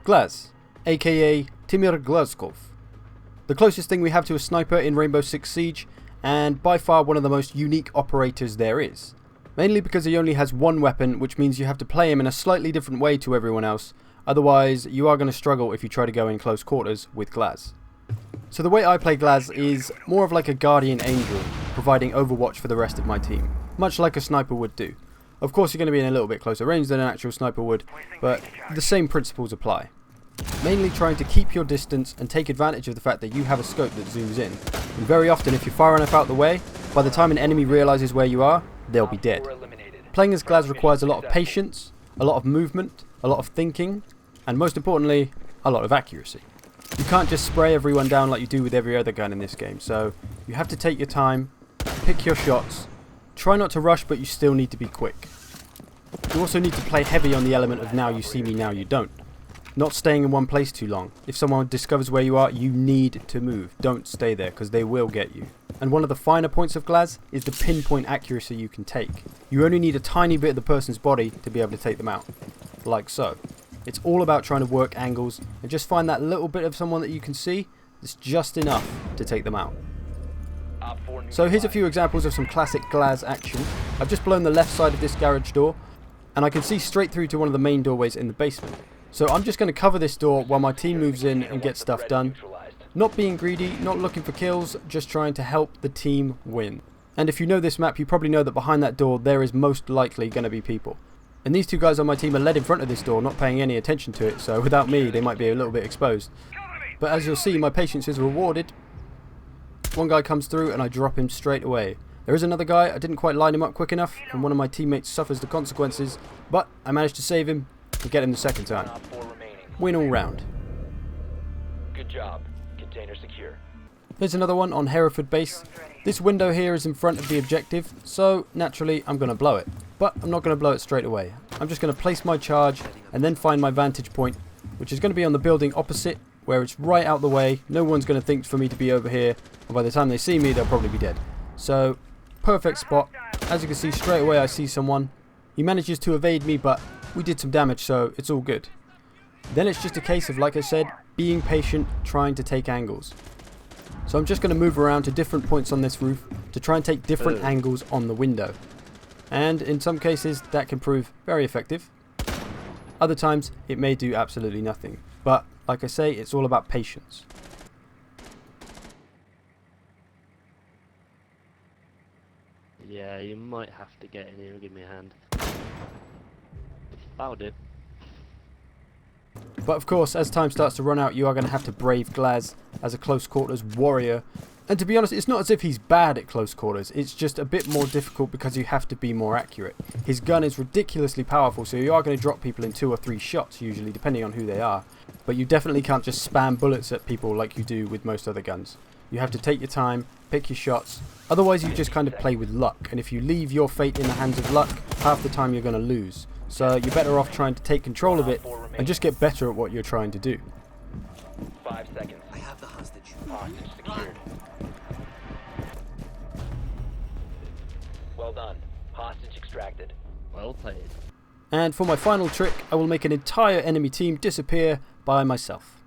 Glaz, aka Timur Glazkov. The closest thing we have to a sniper in Rainbow Six Siege, and by far one of the most unique operators there is. Mainly because he only has one weapon, which means you have to play him in a slightly different way to everyone else, otherwise you are going to struggle if you try to go in close quarters with Glaz. So the way I play Glaz is more of like a guardian angel, providing overwatch for the rest of my team, much like a sniper would do. Of course you're going to be in a little bit closer range than an actual sniper would, but the same principles apply. Mainly trying to keep your distance and take advantage of the fact that you have a scope that zooms in. And very often if you're far enough out the way, by the time an enemy realises where you are, they'll be dead. Playing as Glaz requires a lot of patience, a lot of movement, a lot of thinking, and most importantly, a lot of accuracy. You can't just spray everyone down like you do with every other gun in this game, so you have to take your time, pick your shots, try not to rush, but you still need to be quick. You also need to play heavy on the element of now you see me, now you don't. Not staying in one place too long. If someone discovers where you are, you need to move. Don't stay there, because they will get you. And one of the finer points of Glaz is the pinpoint accuracy you can take. You only need a tiny bit of the person's body to be able to take them out. Like so. It's all about trying to work angles and just find that little bit of someone that you can see that's just enough to take them out. So here's a few examples of some classic Glaz action. I've just blown the left side of this garage door, and I can see straight through to one of the main doorways in the basement. So I'm just going to cover this door while my team moves in and gets stuff done. Not being greedy, not looking for kills, just trying to help the team win. And if you know this map, you probably know that behind that door there is most likely going to be people. And these two guys on my team are led in front of this door, not paying any attention to it, so without me they might be a little bit exposed. But as you'll see, my patience is rewarded. One guy comes through and I drop him straight away. There is another guy, I didn't quite line him up quick enough, and one of my teammates suffers the consequences, but I managed to save him and get him the second time. Win all round. Good job. Container secure. Here's another one on Hereford base. This window here is in front of the objective, so naturally I'm going to blow it. But I'm not going to blow it straight away. I'm just going to place my charge and then find my vantage point, which is going to be on the building opposite, where it's right out the way. No one's going to think for me to be over here, and by the time they see me they'll probably be dead. So, perfect spot. As you can see, straight away I see someone. He manages to evade me, but we did some damage, so it's all good. Then it's just a case of, like I said, being patient, trying to take angles. So I'm just going to move around to different points on this roof to try and take different angles on the window. And in some cases that can prove very effective. Other times it may do absolutely nothing. But like I say, it's all about patience. Yeah, you might have to get in here and give me a hand. That'll do. But of course, as time starts to run out, you are going to have to brave Glaz as a close quarters warrior. And to be honest, it's not as if he's bad at close quarters, it's just a bit more difficult because you have to be more accurate. His gun is ridiculously powerful, so you are going to drop people in 2 or 3 shots usually, depending on who they are. But you definitely can't just spam bullets at people like you do with most other guns. You have to take your time, pick your shots, otherwise you just kind of play with luck. And if you leave your fate in the hands of luck, half the time you're going to lose. So you're better off trying to take control of it and just get better at what you're trying to do. 5 seconds. I have the hostage. Hostage secured. Well done. Hostage extracted. Well played. And for my final trick, I will make an entire enemy team disappear by myself.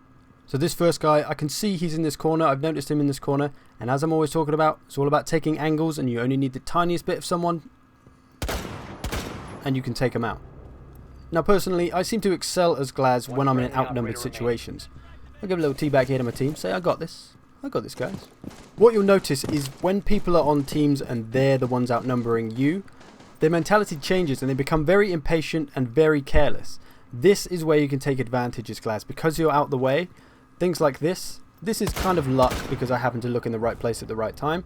So this first guy, I can see he's in this corner, I've noticed him in this corner, and as I'm always talking about, it's all about taking angles, and you only need the tiniest bit of someone, and you can take them out. Now personally, I seem to excel as Glaz when I'm in outnumbered situations. I'll give a little teabag here to my team, say I got this guys. What you'll notice is when people are on teams and they're the ones outnumbering you, their mentality changes and they become very impatient and very careless. This is where you can take advantage as Glaz, because you're out the way. Things like this is kind of luck because I happen to look in the right place at the right time.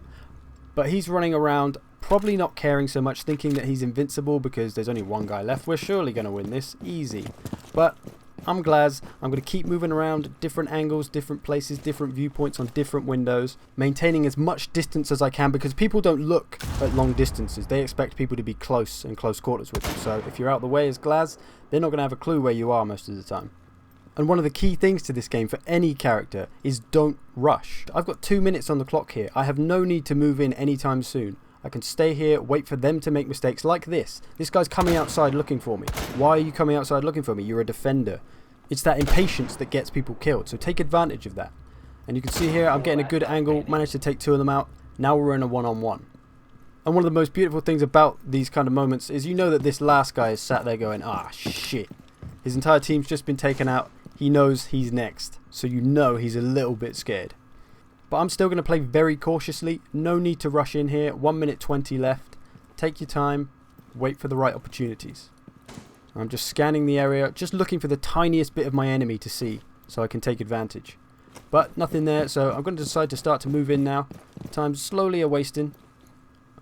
But he's running around, probably not caring so much, thinking that he's invincible because there's only one guy left. We're surely going to win this, easy. But I'm Glaz, I'm going to keep moving around different angles, different places, different viewpoints on different windows, maintaining as much distance as I can because people don't look at long distances. They expect people to be close and close quarters with them. So if you're out the way as Glaz, they're not going to have a clue where you are most of the time. And one of the key things to this game for any character is don't rush. I've got 2 minutes on the clock here. I have no need to move in anytime soon. I can stay here, wait for them to make mistakes like this. This guy's coming outside looking for me. Why are you coming outside looking for me? You're a defender. It's that impatience that gets people killed, so take advantage of that. And you can see here I'm getting a good angle, managed to take 2 of them out. Now we're in a one-on-one. And one of the most beautiful things about these kind of moments is you know that this last guy is sat there going, ah shit. His entire team's just been taken out. He knows he's next, so you know he's a little bit scared. But I'm still going to play very cautiously. No need to rush in here. 1 minute 20 left. Take your time. Wait for the right opportunities. I'm just scanning the area, just looking for the tiniest bit of my enemy to see so I can take advantage. But nothing there, so I'm going to decide to start to move in now. Time's slowly a-wasting.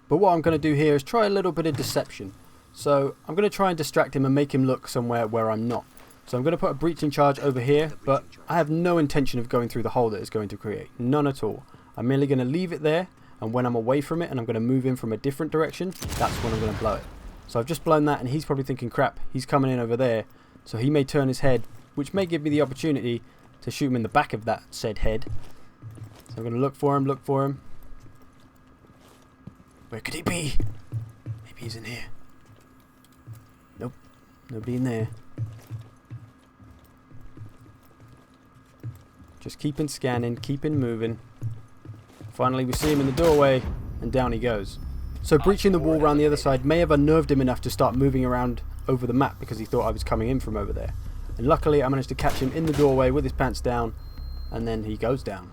But what I'm going to do here is try a little bit of deception. So I'm going to try and distract him and make him look somewhere where I'm not. So I'm going to put a breaching charge over here, but I have no intention of going through the hole that it's going to create. None at all. I'm merely going to leave it there, and when I'm away from it and I'm going to move in from a different direction, that's when I'm going to blow it. So I've just blown that, and he's probably thinking, crap, he's coming in over there. So he may turn his head, which may give me the opportunity to shoot him in the back of that said head. So I'm going to look for him, Where could he be? Maybe he's in here. Nope, nobody in there. Just keeping scanning, keeping moving. Finally we see him in the doorway, and down he goes. So breaching the wall around the other side may have unnerved him enough to start moving around over the map because he thought I was coming in from over there. And luckily I managed to catch him in the doorway with his pants down, and then he goes down.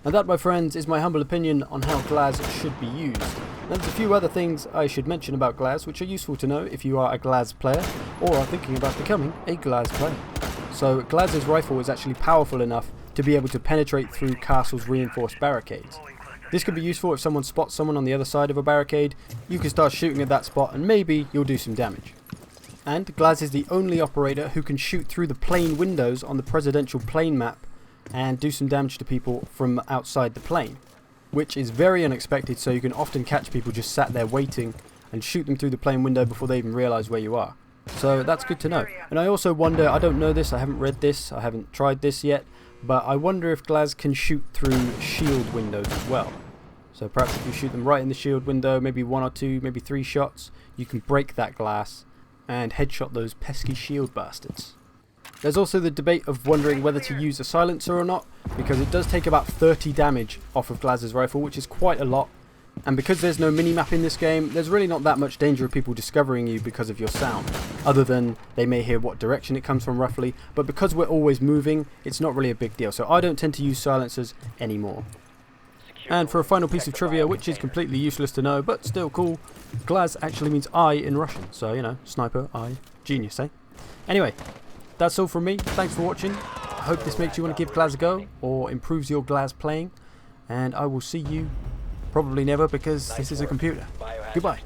And that, my friends, is my humble opinion on how Glaz should be used. Now there's a few other things I should mention about Glaz which are useful to know if you are a Glaz player or are thinking about becoming a Glaz player. So Glaz's rifle is actually powerful enough to be able to penetrate through castle's reinforced barricades. This could be useful if someone spots someone on the other side of a barricade. You can start shooting at that spot and maybe you'll do some damage. And Glaz is the only operator who can shoot through the plane windows on the presidential plane map and do some damage to people from outside the plane, which is very unexpected, so you can often catch people just sat there waiting and shoot them through the plane window before they even realise where you are. So that's good to know. And I also wonder, I don't know this, I haven't read this, I haven't tried this yet, but I wonder if Glaz can shoot through shield windows as well. So perhaps if you shoot them right in the shield window, maybe 1 or 2, maybe 3 shots, you can break that glass and headshot those pesky shield bastards. There's also the debate of wondering whether to use a silencer or not, because it does take about 30 damage off of Glaz's rifle, which is quite a lot. And because there's no minimap in this game, there's really not that much danger of people discovering you because of your sound, other than they may hear what direction it comes from roughly, but because we're always moving, it's not really a big deal, so I don't tend to use silencers anymore. And for a final piece of trivia, which is completely useless to know, but still cool, Glaz actually means eye in Russian, so you know, sniper, eye, genius, eh? Anyway, that's all from me, thanks for watching, I hope this makes you want to give Glaz a go, or improves your Glaz playing, and I will see you probably never because this is a computer. Goodbye.